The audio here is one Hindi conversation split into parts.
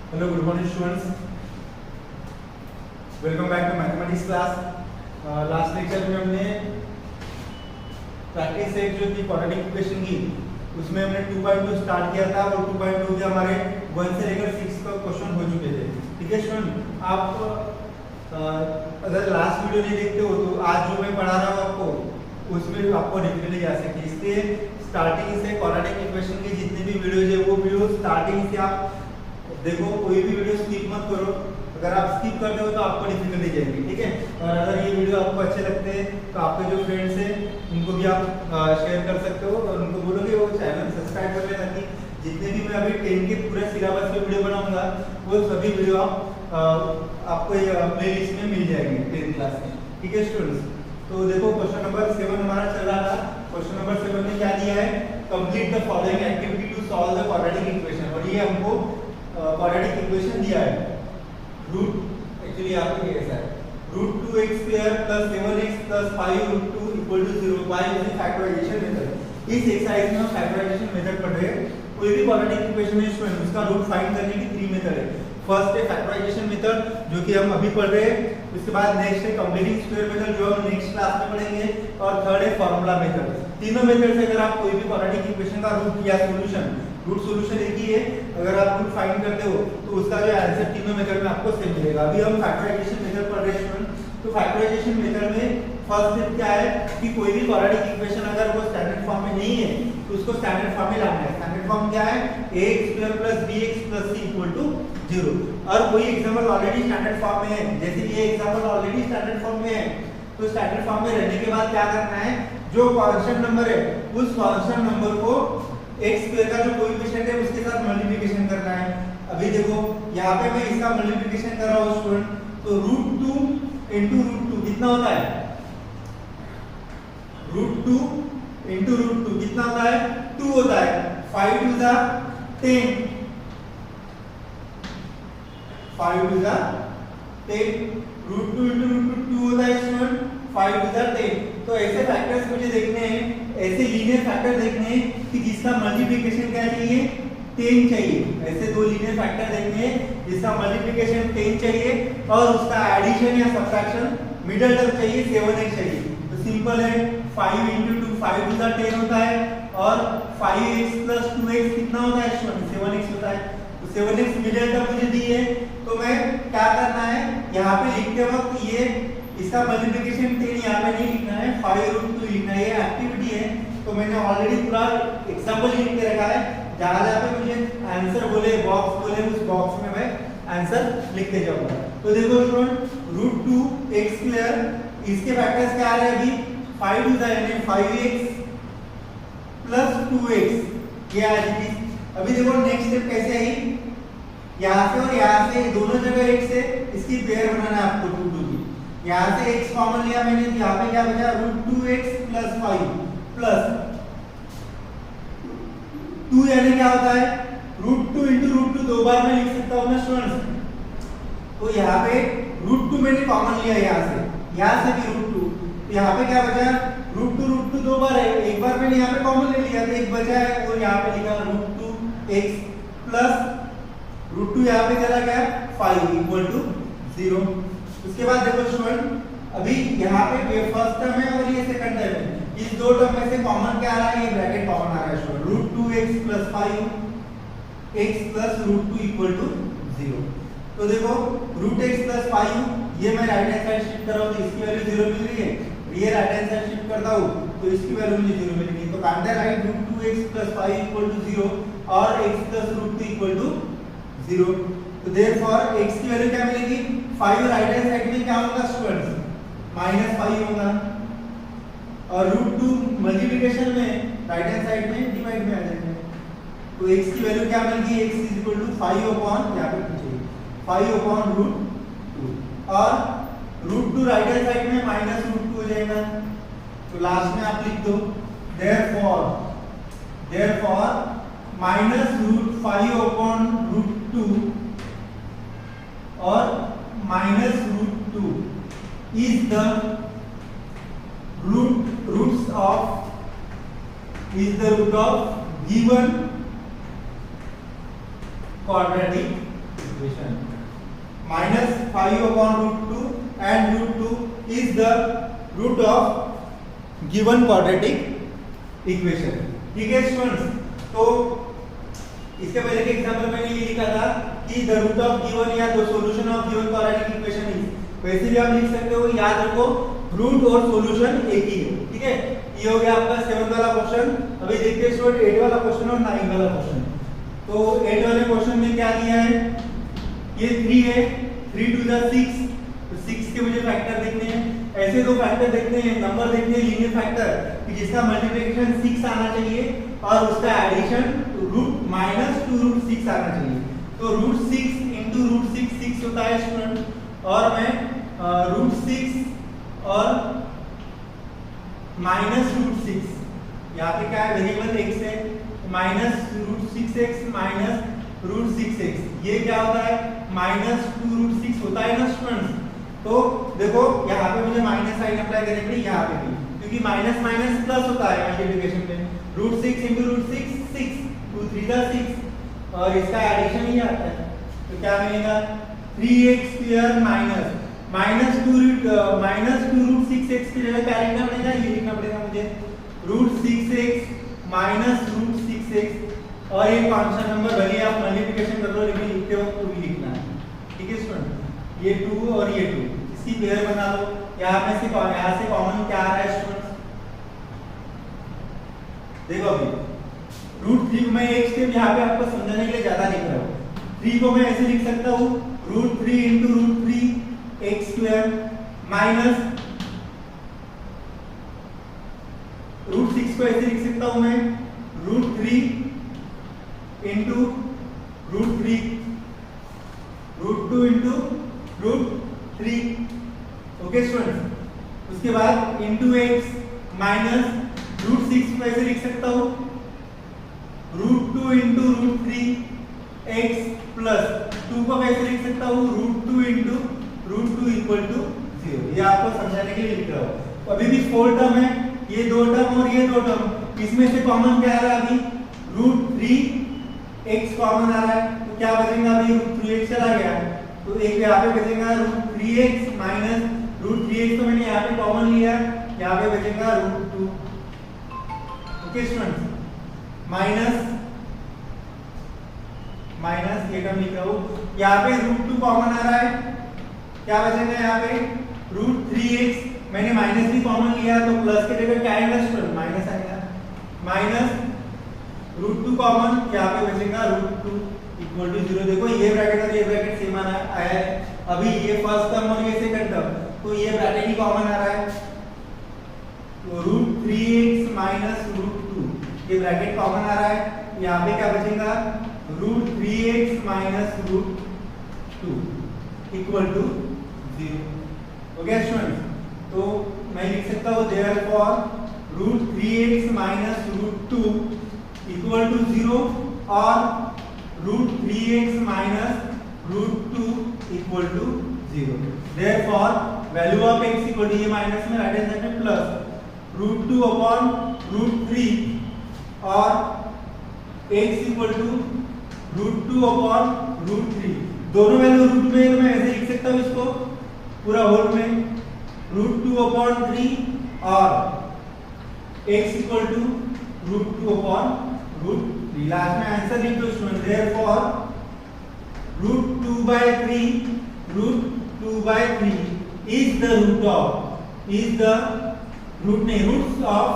Hello, good morning students. Welcome back to mathematics class. Last lecture में हमने प्रैक्टिस सेट जो थी क्वाड्रेटिक इक्वेशन की, उसमें हमने 2.2 स्टार्ट किया था और 2.2 के हमारे 1 से लेकर 6 का क्वेश्चन हो चुके थे. ठीक है स्टूडेंट, आप अगर लास्ट वीडियो नहीं देखते हो तो आज जो मैं पढ़ा रहा हूँ आपको उसमें आपको डिफिकल्टी आ सकती है. इसलिए स्टार्टिंग से क्वाड्रेटिक इक्वेशन की जितने भी वीडियोज है वो वीडियो स्टार्टिंग से आप देखो, कोई भी वीडियो स्किप मत करो. अगर आप स्किप करते हो तो आपको डिफिकल्टी जाएगी. ठीक है, और अगर ये वीडियो आपको अच्छे लगते हैं तो आपके जो फ्रेंड्स हैं उनको भी आप शेयर कर सकते हो और उनको बोलोगे वो चैनल सब्सक्राइब कर ले, ताकि जितने भी मैं अभी 10 के पूरे सिलेबस पे वीडियो बनाऊंगा वो सभी वीडियो आपको प्ले लिस्ट में मिल जाएंगे 10th क्लास में. ठीक है स्टूडेंट्स, तो देखो क्वेश्चन नंबर 7 हमारा चल रहा था. क्वेश्चन नंबर 7 में क्या दिया है, complete the following activity to solve the quadratic equation. और ये हमको क्वाड्रेटिक इक्वेशन दिया है. रूट एक्चुअली यहाँ पे कैसा है, √2x² + 7x + 5√2 = 0 by using factorisation method. इस एक्सरसाइज में हम फैक्टराइजेशन मेथड पढ़ रहे हैं. कोई भी क्वाड्रेटिक इक्वेशन है स्टूडेंट, उसका रूट फाइंड करने की 3 मेथड है. फर्स्ट है फैक्टराइजेशन मेथड जो कि हम अभी पढ़ रहे हैं. उसके बाद नेक्स्ट है कंप्लीटिंग स्क्वायर मेथड जो हम नेक्स्ट क्लास में पढ़ेंगे. और थर्ड है फार्मूला मेथड. तीनों मेथड से अगर आप कोई भी क्वाड्रेटिक इक्वेशन का रूट या सॉल्यूशन, रूट सॉल्यूशन एक ही है, अगर आप रूट फाइंड करते हो तो उसका जो आंसर तीनों मेथड में आपको सेम मिलेगा. अभी हम फैक्टराइजेशन मेथड पढ़ रहे हैं स्टूडेंट. तो फैक्टराइजेशन मेथड में फर्स्ट स्टेप क्या है कि कोई भी क्वाड्रेटिक इक्वेशन अगर वो स्टैंडर्ड फॉर्म में नहीं है तो उसको स्टैंडर्ड फॉर्म में लाना है. स्टैंडर्ड फॉर्म क्या है, ax² + bx + c = 0. और कोई एग्जांपल ऑलरेडी स्टैंडर्ड फॉर्म में है, जैसे ये एग्जांपल ऑलरेडी स्टैंडर्ड फॉर्म में है, तो स्टैंडर्ड फॉर्म में रहने के बाद क्या करना है, जो कांस्टेंट नंबर है उस कांस्टेंट नंबर को x² का जो कोएफिशिएंट है उसके साथ मल्टीप्लिकेशन करना है. अभी देखो यहाँ पे मैं इसका मल्टीप्लिकेशन कर रहा हूँ स्टूडेंट, तो √2 * √2 कितना होता है, √2 * √2 कितना होता है, 2 होता है. 5 × 2 = 10, 5 × 2 = 10. √2 * √2 2 होता है स्टूडेंट, 5 × 2 = 10. तो ऐसे फैक्टर्स मुझे देखने हैं, ऐसे लीनियर फैक्टर देखने हैं कि जिसका मल्टीप्लिकेशन क्या चाहिए, 10 चाहिए. ऐसे दो लीनियर फैक्टर देखने हैं जिसका मल्टीप्लिकेशन 10 चाहिए और उसका एडिशन या सब्ट्रैक्शन मिडिल टर्म चाहिए 7x चाहिए. तो सिंपल है, 5 × 2 5 × 2 = 10 होता है और 5x + 2x कितना होता है स्टूडेंट, 7x होता है. तो 7x मिडिल टर्म मुझे दी है, तो मैं क्या करना है, यहाँ पे लिखते वक्त ये इसका मल्टीप्लिकेशन 10 यहाँ पे नहीं लिखना है, 5√2 लिखना है. ये एक्टिविटी है तो मैंने ऑलरेडी पूरा एग्जांपल लिख के रखा है. जहाँ जहाँ पे मुझे आंसर बोले, बॉक्स बोले, उस बॉक्स में मैं आंसर लिखते जाऊंगा. तो देखो स्टूडेंट, √2x², इसके फैक्टर्स क्या आ रहे हैं अभी, 5 × 2 यानी 5x + 2x, ये आ रही. अभी देखो नेक्स्ट स्टेप कैसे आई, यहाँ से और यहाँ से दोनों जगह x है, इसकी पेयर बनाना है आपको 2 की. यहाँ से x कॉमन लिया मैंने, तो यहाँ पे क्या बचा, √2x + 5 प्लस 2 यानी क्या होता है, √2 × √2 दो बार मैं लिख सकता हूँ ना स्टूडेंट्स. तो यहाँ पे √2 मैंने कॉमन लिया यहाँ से भी √2, तो यहाँ पे क्या बचा, √2 दो बार है, एक बार मैंने यहाँ पे कॉमन ले लिया तो एक बचा है, और यहाँ पे लिखा √2x प्लस √2 यहाँ पे चला गया 5 = 0. उसके बाद देखो स्टूडेंट, अभी यहाँ पे फर्स्ट टर्म है और ये सेकंड टर्म है. इस दो टर्म में से कॉमन क्या आ रहा है, ये ब्रैकेट कॉमन आ रहा है स्टूडेंट. √2x + 5x + √2 = 0. तो देखो √x + 5 ये मैं राइट हैंड साइड शिफ्ट कर रहा हूँ तो इसकी वैल्यू 0 मिल रही है. ये राइट हैंड साइड शिफ्ट करता हूँ तो इसकी वैल्यू मुझे 0 मिल रही है. तो कांटे राइट √2x + 5 = 0 और x + √2 = 0. तो देयरफॉर x की वैल्यू क्या मिलेगी, 5 राइट हैंड साइड में क्या होगा स्टूडेंट्स, -5 होगा, और √2 मल्टीप्लिकेशन में राइट हैंड साइड में डिवाइड में आ जाएगा. तो x की वैल्यू क्या मिलेगी, x = 5 यहाँ पे पूछिए 5/√2 और √2 राइट हैंड साइड में -√2 हो जाएगा. तो लास्ट में आप लिख दो देयरफॉर -5/√2 और -√2 is the root of given quadratic equation. -5/√2 and √2 is the root of given quadratic equation। ठीक है स्टूडेंट्स, तो इसके पहले के एग्जांपल में ये लिखा था कि द रूट ऑफ गिवन या the solution of given quadratic equation is, वैसे भी आप लिख सकते हो, याद रखो रूट और सॉल्यूशन एक ही है। ठीक है, ये हो गया आपका 7 वाला क्वेश्चन। अभी देखते हैं स्टूडेंट 8 वाला क्वेश्चन और 9 वाला क्वेश्चन। तो 8 वाले क्वेश्चन में क्या दिया है, ये 3 है, 3 to the 6, तो 6 के मुझे फैक्टर देखने हैं। ऐसे दो फैक्टर देखते हैं, नंबर देखते हैं लीनियर फैक्टर कि जिसका मल्टीप्लिकेशन 6 आना चाहिए और उसका एडिशन रूट -2√6 आना चाहिए। तो √6 into √6 6 होता है स्टूडेंट, और मैं √6 और -√6, यहाँ पे क्या है वेरिएबल x है, -√6x -√6x, ये क्या होता है -2√6 होता है ना स्टूडेंट्स। तो देखो यहाँ पे मुझे माइनस साइन अप्लाई करनी पड़ी, यहाँ पे भी, क्योंकि माइनस माइनस प्लस होता है मल्टीप्लिकेशन में। √6 into √6 6, 2 3 6, और इसका एडिशन ही आता है, तो क्या मिलेगा 3x² -2√6x की जगह क्या लिखना पड़ेगा, ये लिखना पड़ेगा मुझे √6x -√6x, और एक कांस्टेंट नंबर भले आप मल्टीप्लिकेशन कर लो लेकिन लिखते वक्त तो भी लिखना है। ठीक है स्टूडेंट, ये 2 और ये 2 इसकी पेयर बना लो। यहाँ में से यहाँ से कॉमन क्या आ रहा है स्टूडेंट्स, देखो अभी √3 में एक स्टेप यहाँ पे आपको समझाने के लिए ज्यादा लिख रहा हूँ। 3 को मैं ऐसे लिख सकता हूँ √3 into √3x² माइनस √6 को ऐसे लिख सकता हूँ मैं √3 into √3, √2 into √3। ओके स्टूडेंट्स, उसके बाद into x माइनस √6 को ऐसे लिख सकता हूँ √2 into √3x प्लस 2 को कैसे लिख सकता हूँ √2 into √2 इक्वल टू 0। ये आपको समझाने के लिए लिख रहा हूँ। अभी भी 4 टर्म है, ये 2 टर्म और ये 2 टर्म, इसमें से कॉमन क्या आ रहा है अभी √3x कॉमन आ रहा है, तो क्या बचेगा अभी √3x चला गया, तो एक यहाँ पे बचेगा √3x माइनस √3x, तो मैंने यहाँ पे कॉमन लिया, यहाँ पे बचेगा √2। ओके स्टूडेंट्स, माइनस ये टर्म लिख रहा हूँ, यहाँ पे √2 कॉमन आ रहा है, क्या बचेगा यहाँ पे √3x, मैंने माइनस भी कॉमन लिया तो प्लस के जगह क्या आएगा स्टूडेंट माइनस आएगा, माइनस √2 कॉमन, यहाँ पे बचेगा √2 इक्वल टू 0। देखो ये ब्रैकेट और ये ब्रैकेट सेम आया है, अभी ये फर्स्ट टर्म और ये सेकंड टर्म, तो ये ब्रैकेट ही कॉमन आ रहा है, तो √3x माइनस √2 ये ब्रैकेट कॉमन आ रहा है, यहाँ पे क्या बचेगा √3x minus √2 equal to 0। Okay students, तो मैं लिख सकता हूँ therefore √3x minus √2 equal to 0 और √3x minus √2 equal to 0। Therefore value of x equal to, ये माइनस में राइट हैंड साइड में प्लस √2 अपॉन √3 और x इक्वल टू √2 अपॉन √3, दोनों वैल्यू रूट में है तो मैं ऐसे लिख सकता हूँ इसको पूरा होल में √2 अपॉन 3 और x equal to √2 upon √3। Last में आंसर लिख दो student, therefore √2/3 is the roots of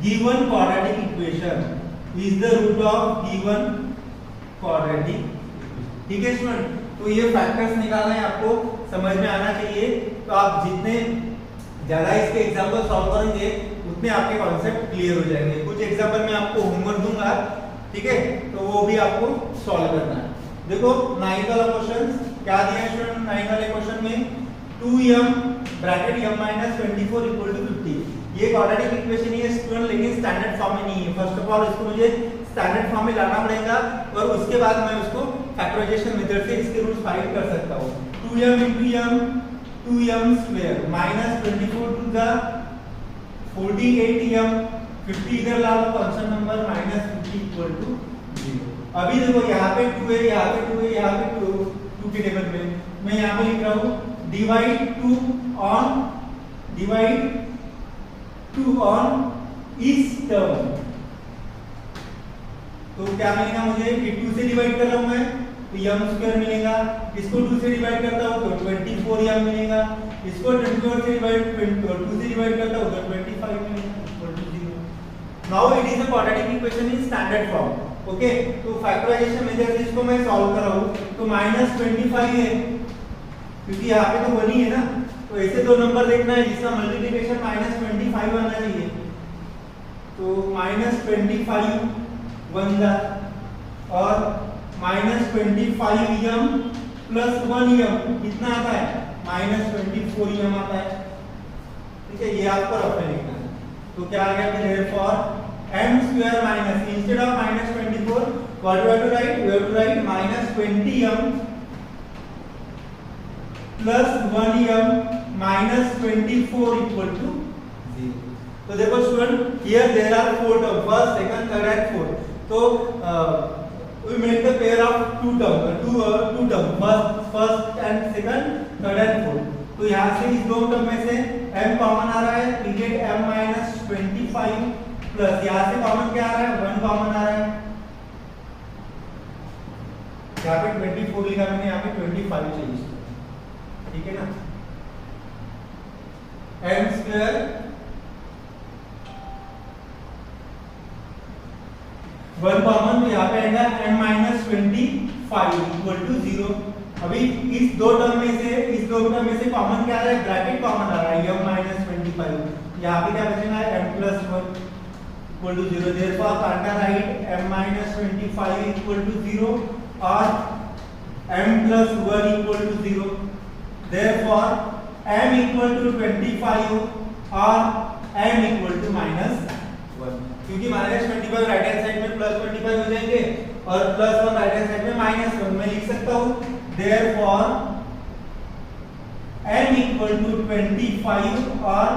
given quadratic equation, is the root of given quadratic. ठीक है स्टूडेंट, तो ये फैक्टर्स निकालना है, आपको समझ में आना चाहिए। तो आप जितने ज्यादा इसके एग्जांपल सॉल्व करेंगे उतने आपके कॉन्सेप्ट क्लियर हो जाएंगे। कुछ एग्जांपल मैं आपको होमवर्क दूंगा, ठीक है, तो वो भी आपको सॉल्व करना है। देखो 9 वाला क्वेश्चन क्या दिया है स्टूडेंट, 9 वाले क्वेश्चन में 2m bracket m - 24 equal to 50, ये क्वाड्रेटिक इक्वेशन ही है स्टूडेंट, लेकिन स्टैंडर्ड फॉर्म में नहीं है। फर्स्ट ऑफ ऑल इसको मुझे स्टैंडर्ड फॉर्म में लाना पड़ेगा और उसके बाद मैं उसको फैक्टराइजेशन मेथड से इसके रूट्स फाइंड कर सकता हूं। 2m into m 2m square minus 24 to the 48m 50 इधर ला लो constant number minus 50 equal to 0। अभी देखो यहाँ पे 2 है, यहाँ पे 2 है, यहाँ पे 2 के टेबल में मैं यहाँ पे लिख रहा हूँ डिवाइड 2 ऑन इस टर्म। तो क्या मिलेगा मुझे कि 2 से डिवाइड कर रहा हूँ मैं तो m स्क्वायर मिलेगा, इसको 2 से डिवाइड करता हूँ तो 24m मिलेगा, इसको 24 से डिवाइड 2 से डिवाइड करता हूँ तो 25 मिलेगा equal to 0। Now it is a quadratic equation in standard form. Okay, तो फैक्टराइजेशन मेथड से इसको मैं सॉल्व कर रहा हूँ तो -25 है क्योंकि यहाँ पे तो 1 ही है ना, तो ऐसे दो नंबर देखना है जिसका मल्टीप्लिकेशन -25 आना चाहिए। तो -25 बन जाए और -25m प्लस 1m कितना आता है -24m आता है। ठीक है, ये आपको रफ में लिखना है। तो क्या आ गया कि therefore m square minus instead of -24 what we have to write, we have to write -20m plus 1m minus 24 equal to 0। तो देखो student here there are 4 terms, first second third and fourth। तो we make the pair of two term first and second third and fourth। तो यहाँ से इस दो टर्म में से m कॉमन आ रहा है, we get m minus 25 plus यहाँ से कॉमन क्या आ रहा है 1 कॉमन आ रहा है, यहाँ पे 24 लिखा मैंने, यहाँ पे 25 चाहिए। ठीक है ना, m स्क्वायर 1 कॉमन तो यहाँ पे आएगा m minus 25 इक्वल टू 0। अभी इस दो टर्म में से कॉमन क्या आ रहा है, ब्रैकेट कॉमन आ रहा है m minus 25, यहाँ पे क्या बचेगा m plus 1 equal to 0। therefore काटा right m minus 25 equal to 0 और m plus 1 equal to 0। therefore m equal to 25 और m इक्वल टू -1, क्योंकि -25 राइट हैंड साइड में +25 हो जाएंगे और +1 राइट हैंड साइड में -1। मैं लिख सकता हूँ therefore m इक्वल टू 25 और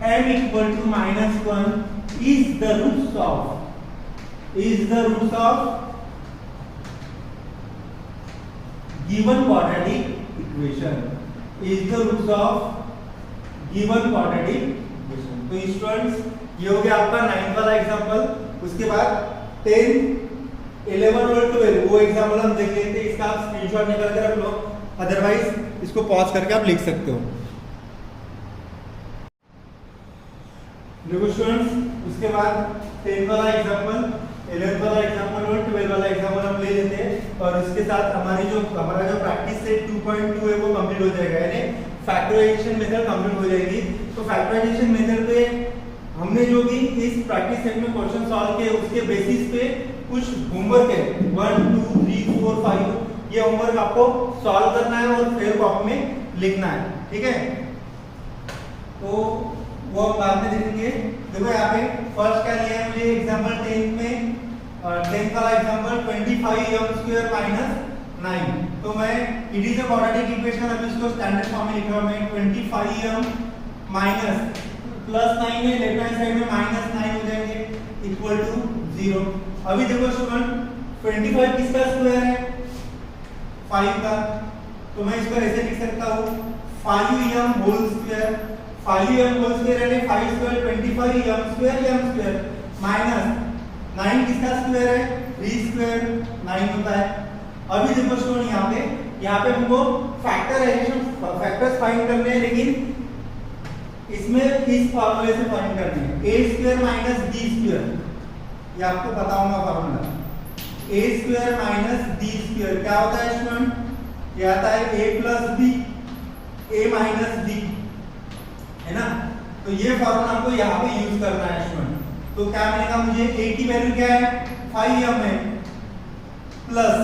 m equal to -1 is the roots of given quadratic equation, is the roots of given quadratic equation। तो स्टूडेंट्स ये हो गया आपका 9th वाला एग्जांपल। उसके बाद 10, 11 और 12 वो एग्जांपल हम देख लेते हैं। इसका आप स्क्रीनशॉट निकाल कर रख लो, अदरवाइज इसको पॉज करके आप लिख सकते हो। देखो स्टूडेंट्स, उसके बाद 10th वाला एग्जांपल, 11th वाला एग्जांपल और 12 वाला एग्जांपल हम ले लेते हैं और उसके साथ हमारा जो प्रैक्टिस सेट 2.2 है वो कंप्लीट हो जाएगा, यानी फैक्टराइजेशन मेथड कंप्लीट हो जाएगी। तो फैक्टराइजेशन मेथड पे हमने जो भी इस प्रैक्टिस सेट में क्वेश्चन सॉल्व किए उसके बेसिस पे कुछ होमवर्क है 1 2 3 4 5, ये होमवर्क आपको सॉल्व करना है और फिर कॉपी में लिखना है। ठीक है, तो वो हम बाद में देखेंगे। देखो यहाँ पे फर्स्ट क्या लिया है मुझे एग्जांपल 10 में, 10th वाला एग्जांपल 25m स्क्वायर माइनस 9। तो मैं it is a quadratic equation, अब इसको स्टैंडर्ड फॉर्म में लिख रहा हूं मैं 25m माइनस +9 है, लेफ्ट हैंड साइड में -9 हो जाएंगे इक्वल टू 0। अभी देखो स्टूडेंट 25 किसका स्क्वायर है 5 का, तो मैं इसको ऐसे लिख सकता हूं 5m whole square, 5m whole square यानी 5 स्क्वायर 25m स्क्वायर माइनस 9 किसका स्क्वायर है 3 स्क्वायर 9 होता है। अभी देखो स्टूडेंट यहाँ पे हमको फैक्टर्स फाइंड करने हैं, लेकिन इसमें इस फॉर्मूले से फाइंड करने हैं a square minus b square, ये आपको पता होगा formula a square minus b square क्या होता है स्टूडेंट, ये आता है a plus b a minus b, है ना। तो ये फॉर्मूला हमको यहाँ पे यूज करना है स्टूडेंट। तो क्या मिलेगा मुझे, a की वैल्यू क्या है 5m है प्लस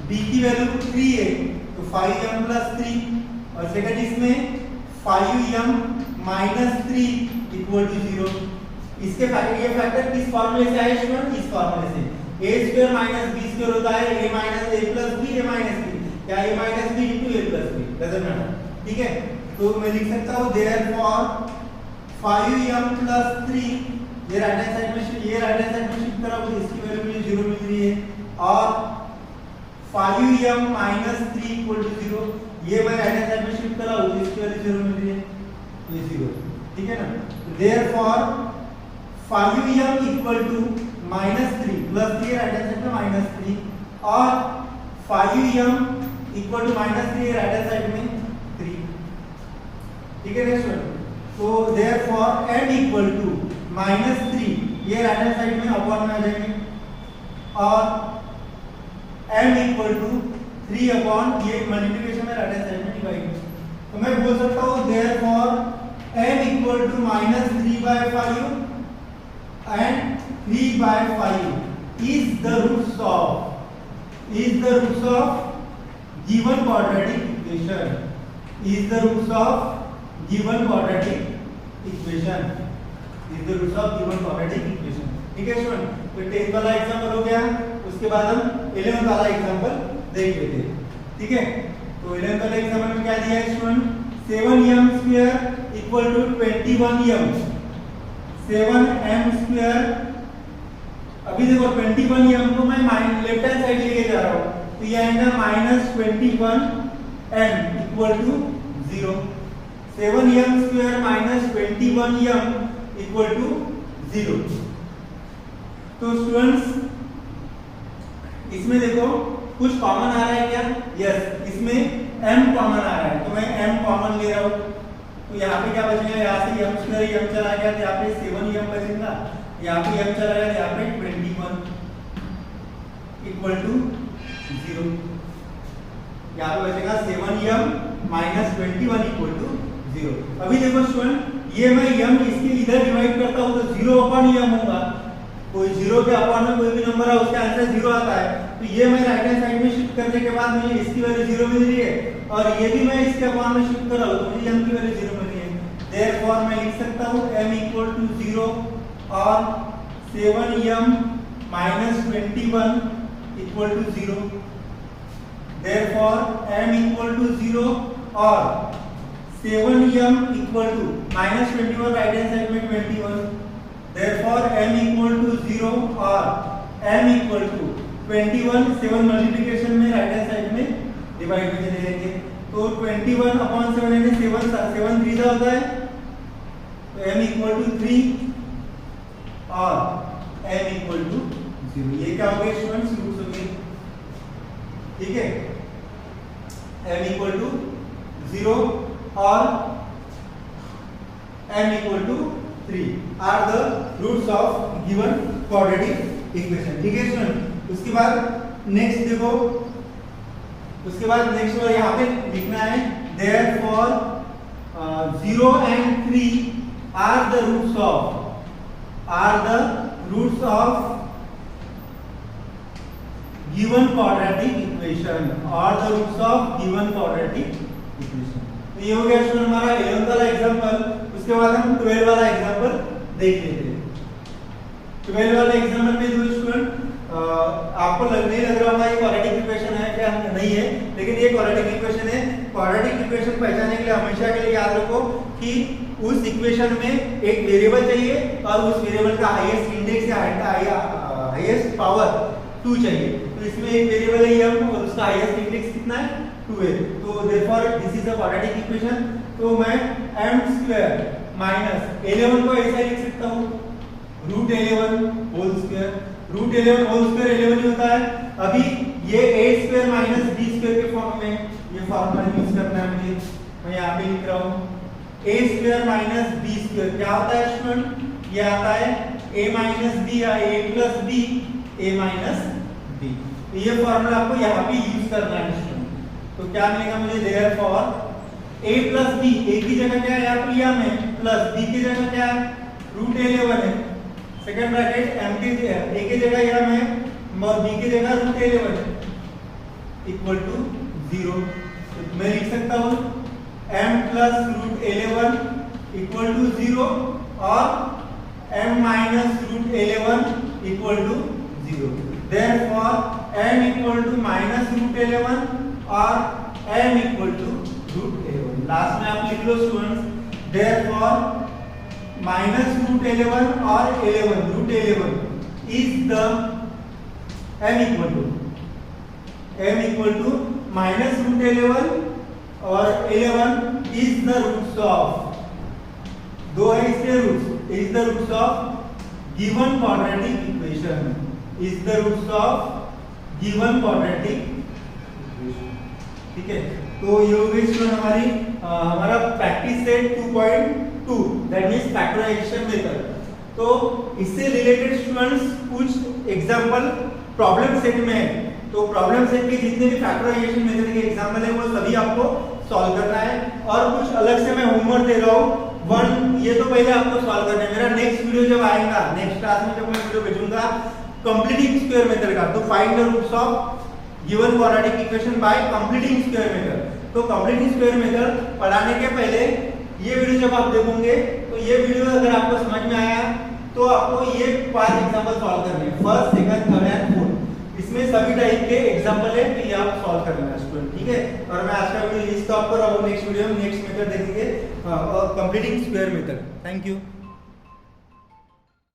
b की वैल्यू 3 है तो 5m प्लस 3 और सेकंड इसमें 5m माइनस 3 इक्वल टू 0। इसके ये फैक्टर किस फॉर्मूले से आए स्टूडेंट, इस फॉर्मूले से a square minus b square होता है a minus a plus b a minus b या a minus b into a plus b, doesn't matter. ठीक है, तो मैं लिख सकता हूं देयरफॉर 5m प्लस 3 ये राइट हैंड साइड में शिफ्ट करा तो इसकी वैल्यू मुझे 0 मिल रही है और 5m माइनस 3 इक्वल टू 0, ये मैं राइट हैंड साइड में शिफ्ट करा तो इसकी वैल्यू 0 मिल रही है, ये 0, ठीक है ना। Therefore 5m equal to minus 3 plus 3 right hand side में माइनस 3 और 5m equal to minus 3 right hand side में 3, ठीक है ना स्टूडेंट। तो therefore m equal to minus 3 ये राइट हैंड साइड में अपॉन में आ जाएंगे और m इक्वल टू 3 अपॉन ये मल्टीप्लिकेशन में राइट हैंड साइड में डिवाइड, तो मैं बोल सकता हूँ therefore m equal to minus 3/5 and 3/5 is the roots of given quadratic equation, ठीक है स्टूडेंट। तो 10th वाला एग्जांपल हो गया, उसके बाद हम 11th वाला एग्जांपल देख लेते हैं, ठीक है। तो 11th वाला एग्जांपल में क्या दिया है student, 7m square equal to 21m, 7m square, अभी देखो 21m को मैं लेफ्ट हैंड साइड लेके जा रहा हूँ तो ये आएगा -21m equal to 0, 7m square minus 21m equal to 0। तो स्टूडेंट्स इसमें देखो कुछ कॉमन आ रहा है क्या, यस, इसमें m कॉमन आ रहा है तो मैं m कॉमन ले रहा हूँ, तो यहाँ पे क्या बचेगा, यहाँ से m स्क्वायर m चला गया तो यहाँ पे 7m बचेगा, यहाँ पे m चला गया तो यहाँ पे 21 इक्वल टू 0, यहाँ पे बचेगा 7m माइनस 21 इक्वल टू 0। अभी देखो स्टूडेंट ये मैं m इसके इधर डिवाइड करता हूँ तो 0 अपॉन m होगा, कोई 0 के अपॉन में कोई भी नंबर है उसका आंसर 0 आता है, तो ये मैं राइट हैंड साइड में शिफ्ट करने के बाद मुझे इसकी वैल्यू 0 मिल रही है और ये भी मैं इसके अपॉन में शिफ्ट कर रहा हूँ तो मुझे m की वैल्यू 0 मिल रही है। देयरफॉर मैं लिख सकता हूँ m इक्वल टू 0 और 7m minus 21 equal to 0। Therefore m equal to 0 और 7m equal to minus 21 right hand side में 21, देयरफॉर m इक्वल टू 0 और m इक्वल टू 21, 7 मल्टीप्लिकेशन में राइट हैंड साइड में डिवाइड में चले जाएंगे तो 21 अपॉन 7 यानी 7 3 होता है तो m इक्वल टू 3 और m इक्वल टू 0, ये क्या हो गया स्टूडेंट्स, रूट्स हो गए, ठीक है। m इक्वल टू 0 और m equal to 3 are the roots of given quadratic equation, ठीक है स्टूडेंट। उसके बाद नेक्स्ट देखो, उसके बाद नेक्स्ट बार यहाँ पे लिखना है therefore 0 and 3 are the roots of given quadratic equation, तो ये हो गया स्टूडेंट हमारा 11th वाला एग्जांपल। उसके बाद हम 12 वाला एग्जांपल देख लेते हैं। 12 वाला एग्जांपल में जो स्टूडेंट आपको नहीं लग रहा होगा ये क्वाड्रेटिक इक्वेशन है क्या, नहीं है, लेकिन ये क्वाड्रेटिक इक्वेशन है। क्वाड्रेटिक इक्वेशन पहचानने के लिए हमेशा के लिए याद रखो कि उस इक्वेशन में एक वेरिएबल चाहिए और उस वेरिएबल का हाईएस्ट इंडेक्स या हाईएस्ट पावर 2 चाहिए। तो इसमें एक वेरिएबल है m और उसका हाईएस्ट इंडेक्स कितना है 2 है, तो therefore this is a quadratic equation. तो मैं m स्क्वायर माइनस 11 को ऐसा लिख सकता हूँ √11 होल स्क्वायर, √11 होल स्क्वायर 11 ही होता है। अभी ये a square minus b square के फॉर्म में ये फॉर्मूला यूज करना है मुझे, मैं यहाँ पे लिख रहा हूँ a square minus b square क्या होता है स्टूडेंट, ये आता है a माइनस b या a plus b a minus b। तो ये फॉर्मूला आपको यहाँ पे यूज करना है स्टूडेंट। तो क्या मिलेगा मुझे, therefore a plus b, a की जगह क्या है यहाँ पे m है, प्लस b की जगह क्या है √11 है, सेकंड ब्रैकेट m की a की जगह m है और b की जगह √11 है इक्वल टू 0। तो मैं लिख सकता हूँ m प्लस √11 इक्वल टू 0 और m minus √11 equal to 0। Therefore m equal to minus √11 और m इक्वल टू √11। लास्ट में आप लिख लो स्टूडेंट्स देयरफॉर -√11 और 11 √11 is the m equal to -√11 और 11 is the roots of, दो है इसके roots, is the roots of given quadratic equation, is the roots of given quadratic equation। ठीक है, तो ये हो गई स्टूडेंट हमारा practice set 2.2 that means factorization method. तो इससे रिलेटेड स्टूडेंट्स कुछ एग्जांपल प्रॉब्लम सेट में है, तो प्रॉब्लम सेट के जितने भी फैक्टराइजेशन मेथड के एग्जांपल है वो सभी आपको सॉल्व करना है। और कुछ अलग से मैं होमवर्क दे रहा हूँ, वन ये तो पहले आपको सॉल्व करना है। मेरा नेक्स्ट वीडियो जब आएगा, नेक्स्ट क्लास में जब मैं वीडियो भेजूंगा कंप्लीटिंग स्क्वायर मेथड का, तो find the roots of given quadratic equation by completing square method. तो कंप्लीटिंग स्क्वायर मेथड पढ़ाने के पहले ये वीडियो जब आप देखोगे, तो ये वीडियो अगर आपको समझ में आया तो आपको ये 5 एग्जांपल सॉल्व करने हैं, first, second, third and fourth. इसमें सभी टाइप के एग्जांपल है, तो ये आप सॉल्व कर लेना स्टूडेंट। ठीक है, और मैं आज का वीडियो स्टॉप कर रहा हूँ, नेक्स्ट वीडियो में नेक्स्ट मेथड देखेंगे, completing square method. Thank you.